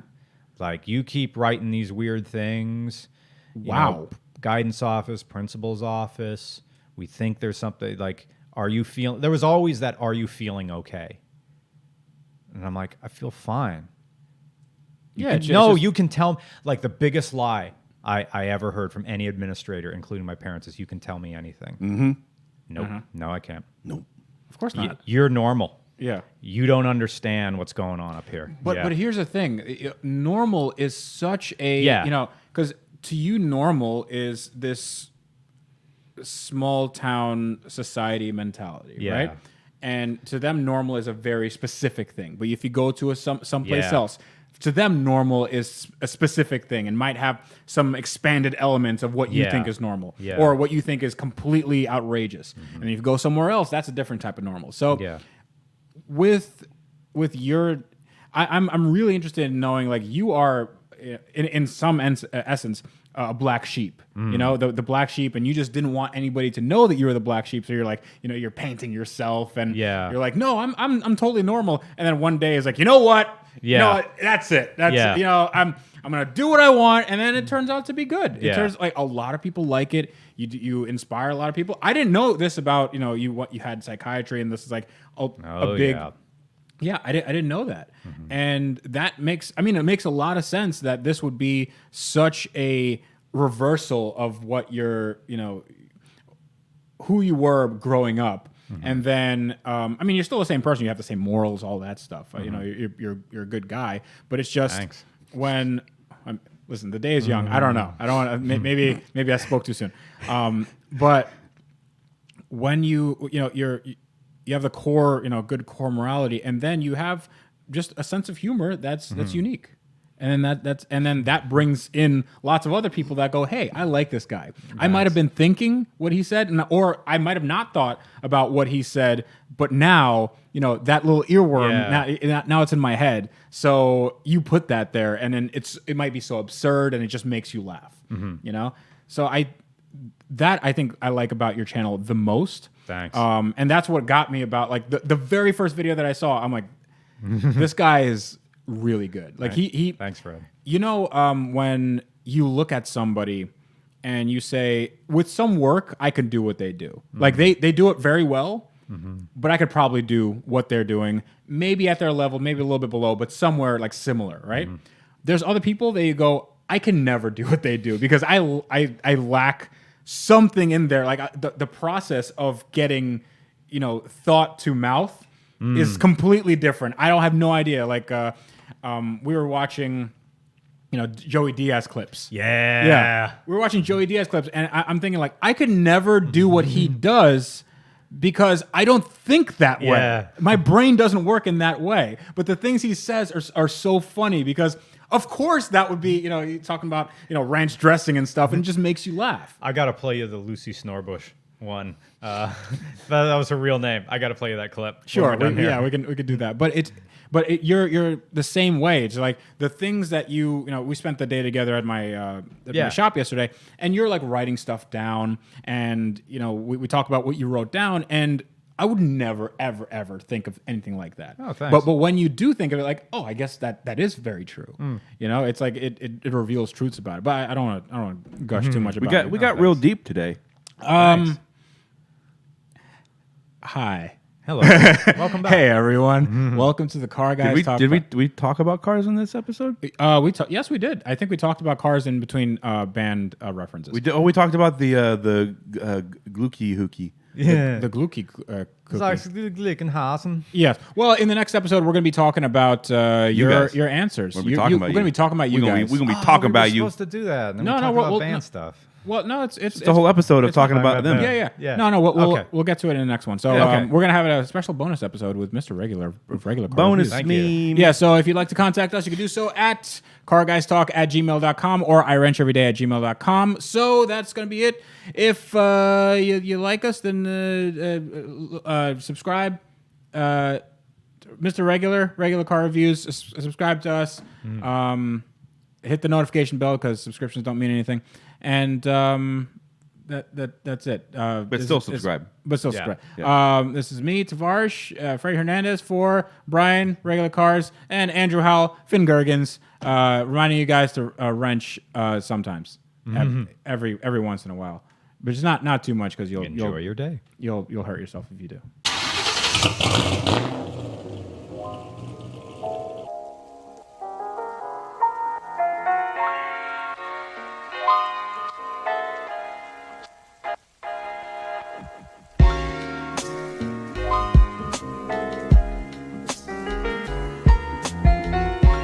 like, you keep writing these weird things. Wow. Guidance office, principal's office. We think there's something like, there was always that, are you feeling okay? And I'm like, I feel fine. You can tell, like, the biggest lie I ever heard from any administrator, including my parents, is you can tell me anything. Nope. No, I can't. Nope. of course not. You're normal. Yeah. You don't understand what's going on up here. But here's the thing. Normal is such a, because to you normal is this small town society mentality, right? And to them normal is a very specific thing. But if you go to someplace else, to them normal is a specific thing and might have some expanded elements of what you think is normal or what you think is completely outrageous. And if you go somewhere else, that's a different type of normal. So with your, I'm really interested in knowing, like, you are in some essence a black sheep, the black sheep, and you just didn't want anybody to know that you were the black sheep. So you're like, you're painting yourself, and you're like, no, I'm totally normal. And then one day is like, you know what? That's it. I'm gonna do what I want, and then it turns out to be good. It turns like a lot of people like it. You inspire a lot of people. I didn't know this about you had psychiatry, and this is like a big. Yeah, I didn't know that. And that makes it makes a lot of sense that this would be such a reversal of what you're, who you were growing up. And then, you're still the same person. You have the same morals, all that stuff. You're a good guy. But it's just when, listen, the day is young. I don't know. I don't want to, maybe I spoke too soon. But when you have the core, good core morality, and then you have just a sense of humor that's unique, and then that brings in lots of other people that go, hey, I like this guy. Nice. I might have been thinking what he said, or I might have not thought about what he said, but now that little earworm now it's in my head. So you put that there, and then it might be so absurd, and it just makes you laugh. So I think I like about your channel the most. Thanks. And that's what got me about, like, the very first video that I saw. I'm like, this guy is really good. Like, he thanks, Fred. When you look at somebody and you say, with some work, I can do what they do. Like, they do it very well, but I could probably do what they're doing, maybe at their level, maybe a little bit below, but somewhere like similar, right? There's other people that you go, I can never do what they do because I lack something in there. Like, the process of getting, thought to mouth is completely different. I don't have no idea. Like, we were watching, Joey Diaz clips. Yeah. We were watching Joey Diaz clips, and I'm thinking, like, I could never do what he does because I don't think that way. My brain doesn't work in that way. But the things he says are so funny because Of course, that would be, you talking about, ranch dressing and stuff, and it just makes you laugh. I got to play you the Lucy Snorbush one. That was her real name. I got to play you that clip. Sure, we could do that. But you're the same way. It's like the things that we spent the day together at my shop yesterday, and you're like writing stuff down, and we talk about what you wrote down, and I would never, ever, ever think of anything like that. Oh, thanks. But when you do think of it, like, oh, I guess that is very true. It's like it reveals truths about it. But I don't want to gush too much about it. We got real deep today. Hi. Hello. Welcome back. Hey everyone. Welcome to the Car Guys Talk. Did we talk about cars in this episode? Yes, we did. I think we talked about cars in between band references. We did. Oh, we talked about the Glucky Hookie. Yeah. The Glucky cookie. Yes. Well, in the next episode, we're going to be talking about your answers. We're going to be talking about you guys. We're going to be talking about you. We're supposed to do that. And then No, we no, talk well, about well, band no. stuff. Well, no, it's the whole episode of talking about them. Yeah. No, Okay. we'll get to it in the next one. So Okay. we're gonna have a special bonus episode with Mr. Regular of regular car Bonus reviews. meme. Yeah, so if you'd like to contact us, you can do so at carguystalk@gmail.com or iwrencheveryday@gmail.com. So that's going to be it. If you like us, then subscribe. Mr. Regular car reviews, subscribe to us. Hit the notification bell because subscriptions don't mean anything. And that's it. But still subscribe. Subscribe. Yeah. This is me, Tavarish, Freddie Hernandez for Brian, Regular Cars, and Andrew Howell, Finn Gergens, reminding you guys to wrench sometimes, every once in a while, but just not too much because you'll Enjoy your day. You'll hurt yourself if you do.